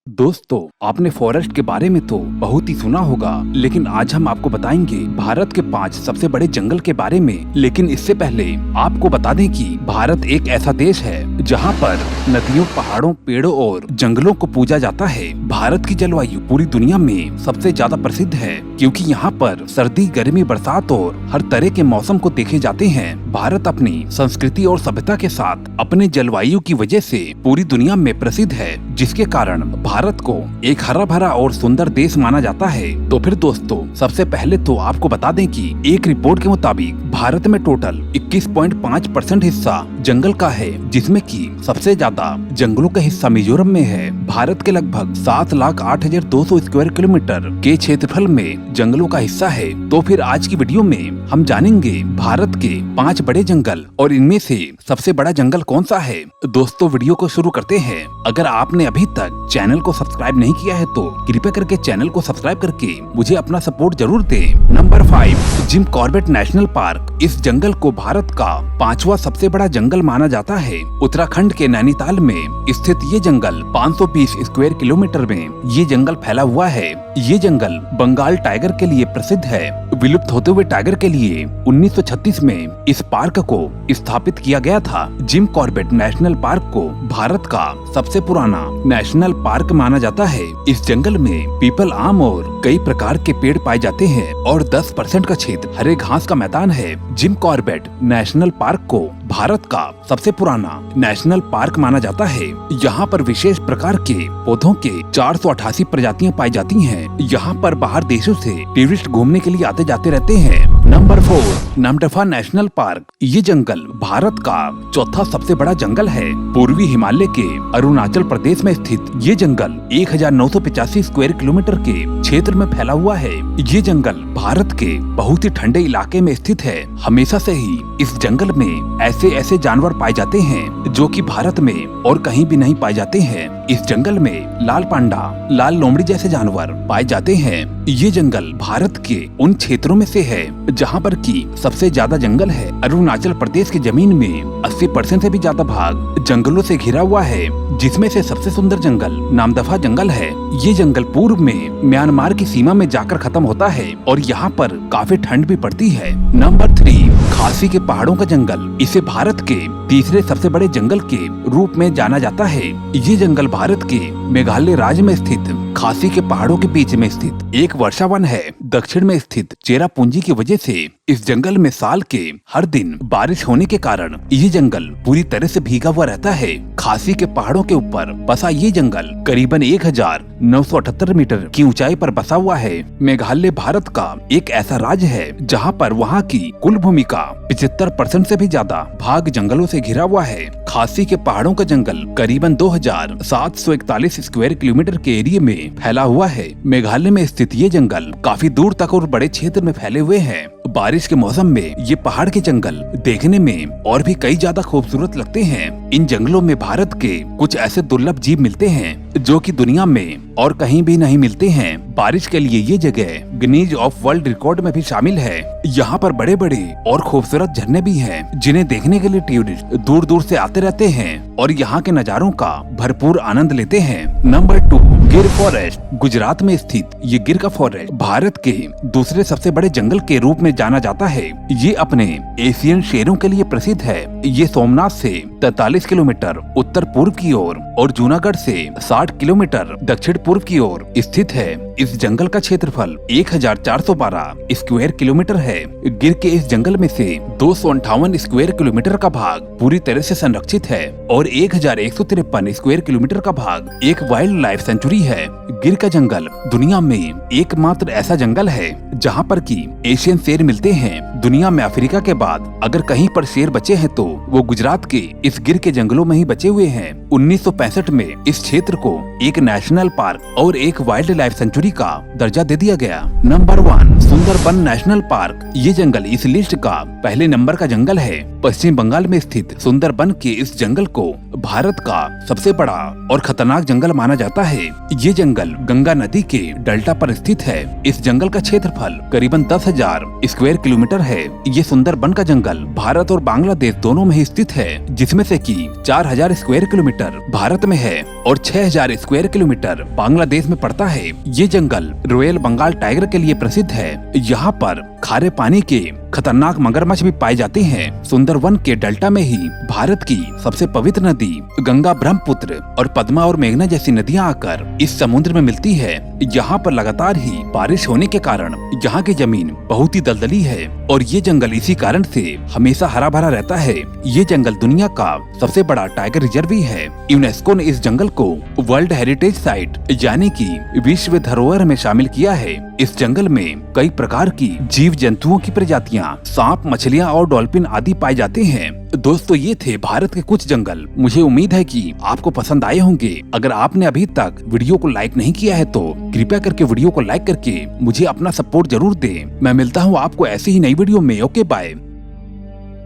दोस्तों, आपने फॉरेस्ट के बारे में तो बहुत ही सुना होगा, लेकिन आज हम आपको बताएंगे भारत के 5 सबसे बड़े जंगल के बारे में। लेकिन इससे पहले आपको बता दें कि भारत एक ऐसा देश है जहां पर नदियों, पहाड़ों, पेड़ों और जंगलों को पूजा जाता है। भारत की जलवायु पूरी दुनिया में सबसे ज्यादा प्रसिद्ध है, क्योंकि यहाँ पर सर्दी, गर्मी, बरसात और हर तरह के मौसम को देखे जाते हैं। भारत अपनी संस्कृति और सभ्यता के साथ अपने जलवायु की वजह से पूरी दुनिया में प्रसिद्ध है, जिसके कारण भारत को एक हरा भरा और सुंदर देश माना जाता है। तो फिर दोस्तों, सबसे पहले तो आपको बता दें कि एक रिपोर्ट के मुताबिक भारत में टोटल 21.5% हिस्सा जंगल का है, जिसमें कि सबसे ज्यादा जंगलों का हिस्सा मिजोरम में है। भारत के लगभग 7,08,200 स्क्वायर किलोमीटर के क्षेत्रफल में जंगलों का हिस्सा है। तो फिर आज की वीडियो में हम जानेंगे भारत के 5 बड़े जंगल और इनमें से सबसे बड़ा जंगल कौन सा है। दोस्तों, वीडियो को शुरू करते हैं। अगर आपने अभी तक चैनल को सब्सक्राइब नहीं किया है तो कृपया करके चैनल को सब्सक्राइब करके मुझे अपना सपोर्ट जरूर दें। Number 5, Jim Corbett national park. इस जंगल को भारत का 5वां सबसे बड़ा जंगल माना जाता है। उत्तराखंड के नैनीताल में स्थित ये जंगल 520 स्क्वायर किलोमीटर में ये जंगल फैला हुआ है। ये जंगल बंगाल टाइगर के लिए प्रसिद्ध है। विलुप्त होते हुए टाइगर के लिए 1936 में इस पार्क को स्थापित किया गया था। जिम कॉर्बेट नेशनल पार्क को भारत का सबसे पुराना नेशनल पार्क माना जाता है। इस जंगल में पीपल, आम और कई प्रकार के पेड़ पाए जाते हैं और 10% का क्षेत्र हरे घास का मैदान है। जिम कॉर्बेट नेशनल पार्क को भारत का सबसे पुराना नेशनल पार्क माना जाता है। यहाँ पर विशेष प्रकार के पौधों के 488 प्रजातियाँ पाई जाती हैं। यहाँ पर बाहर देशों से टूरिस्ट घूमने के लिए आते जाते रहते हैं। Number 4, Namdapha national park. ये जंगल भारत का 4था सबसे बड़ा जंगल है। पूर्वी हिमालय के अरुणाचल प्रदेश में स्थित ये जंगल 1985 स्क्वायर किलोमीटर के क्षेत्र में फैला हुआ है। ये जंगल भारत के बहुत ही ठंडे इलाके में स्थित है। हमेशा से ही इस जंगल में ऐसे जानवर पाए जाते हैं जो कि भारत में और कहीं भी नहीं पाए जाते हैं। इस जंगल में लाल पांडा, लाल लोमड़ी जैसे जानवर पाए जाते हैं। ये जंगल भारत के उन क्षेत्रों में से है जहाँ पर की सबसे ज्यादा जंगल है। अरुणाचल प्रदेश की जमीन में 80% से भी ज्यादा भाग जंगलों से घिरा हुआ है, जिसमें से सबसे सुंदर जंगल नामदफा जंगल है। ये जंगल पूर्व में म्यांमार की सीमा में जाकर खत्म होता है और यहाँ पर काफी ठंड भी पड़ती है। नंबर 3, खासी के पहाड़ों का जंगल। इसे भारत के तीसरे सबसे बड़े जंगल के रूप में जाना जाता है। ये जंगल भारत के मेघालय राज्य में स्थित खासी के पहाड़ों के बीच में स्थित एक वर्षावन है। दक्षिण में स्थित चेरापूंजी की वजह से इस जंगल में साल के हर दिन बारिश होने के कारण ये जंगल पूरी तरह से भीगा हुआ रहता है। खासी के पहाड़ों के ऊपर बसा ये जंगल करीबन 1978 मीटर की ऊंचाई पर बसा हुआ है। मेघालय भारत का एक ऐसा राज्य है जहां पर वहां की कुल भूमि का 75% से भी ज्यादा भाग जंगलों से घिरा हुआ है। खासी के पहाड़ों का जंगल करीबन 2741 स्क्वायर किलोमीटर के एरिया में फैला हुआ है। मेघालय में स्थित ये जंगल काफी दूर तक और बड़े क्षेत्र में फैले हुए हैं। बारिश के मौसम में ये पहाड़ के जंगल देखने में और भी कई ज्यादा खूबसूरत लगते हैं। इन जंगलों में भारत के कुछ ऐसे दुर्लभ जीव मिलते हैं जो कि दुनिया में और कहीं भी नहीं मिलते हैं। बारिश के लिए ये जगह गिनीज ऑफ वर्ल्ड रिकॉर्ड में भी शामिल है। यहाँ पर बड़े बड़े और खूबसूरत झरने भी हैं, जिन्हें देखने के लिए टूरिस्ट दूर दूर से आते रहते हैं और यहाँ के नज़ारों का भरपूर आनंद लेते हैं। नंबर 2, गिर फॉरेस्ट। गुजरात में स्थित ये गिर का फॉरेस्ट भारत के दूसरे सबसे बड़े जंगल के रूप में जाना जाता है। ये अपने एशियन शेरों के लिए प्रसिद्ध है। ये सोमनाथ से 43 किलोमीटर उत्तर पूर्व की ओर और जूनागढ़ से 60 किलोमीटर दक्षिण पूर्व की ओर स्थित है। इस जंगल का क्षेत्रफल 1412 स्क्वायर किलोमीटर है। गिर के इस जंगल में से 258 स्क्वायर किलोमीटर का भाग पूरी तरह से संरक्षित है और 1153 स्क्वायर किलोमीटर का भाग एक वाइल्ड लाइफ सेंचुरी है। गिर का जंगल दुनिया में एकमात्र ऐसा जंगल है जहाँ पर की एशियन शेर मिलते हैं। दुनिया में अफ्रीका के बाद अगर कहीं पर शेर बचे हैं तो वो गुजरात के इस गिर के जंगलों में ही बचे हुए हैं। 1965 में इस क्षेत्र को एक नेशनल पार्क और एक वाइल्ड लाइफ सेंचुरी का दर्जा दे दिया गया। Number 1, Sundarban national park. ये जंगल इस लिस्ट का पहले नंबर का जंगल है। पश्चिम बंगाल में स्थित सुंदरबन के इस जंगल को भारत का सबसे बड़ा और खतरनाक जंगल माना जाता है। ये जंगल गंगा नदी के डेल्टा पर स्थित है। इस जंगल का क्षेत्रफल करीबन 10,000 स्क्वायर किलोमीटर है। है ये सुंदरबन का जंगल भारत और बांग्लादेश दोनों में ही स्थित है, जिसमें से कि 4000 स्क्वायर किलोमीटर भारत में है और 6000 स्क्वायर किलोमीटर बांग्लादेश में पड़ता है। ये जंगल रॉयल बंगाल टाइगर के लिए प्रसिद्ध है। यहाँ पर खारे पानी के खतरनाक मगरमच्छ भी पाए जाते हैं। सुंदरवन के डेल्टा में ही भारत की सबसे पवित्र नदी गंगा, ब्रह्मपुत्र और पद्मा और मेघना जैसी नदियां आकर इस समुद्र में मिलती है। यहाँ पर लगातार ही बारिश होने के कारण यहाँ की जमीन बहुत ही दलदली है और ये जंगल इसी कारण से हमेशा हरा भरा रहता है। ये जंगल दुनिया का सबसे बड़ा टाइगर रिजर्व भी है। यूनेस्को ने इस जंगल को वर्ल्ड हेरिटेज साइट यानी कि विश्व धरोहर में शामिल किया है। इस जंगल में कई प्रकार की जीव जंतुओं की प्रजातियां, सांप, मछलियां और डॉल्फिन आदि पाए जाते हैं। दोस्तों, ये थे भारत के कुछ जंगल। मुझे उम्मीद है कि आपको पसंद आए होंगे। अगर आपने अभी तक वीडियो को लाइक नहीं किया है तो कृपया करके वीडियो को लाइक करके मुझे अपना सपोर्ट जरूर दें। मैं मिलता हूँ आपको ऐसी ही नई वीडियो में। Okay, bye.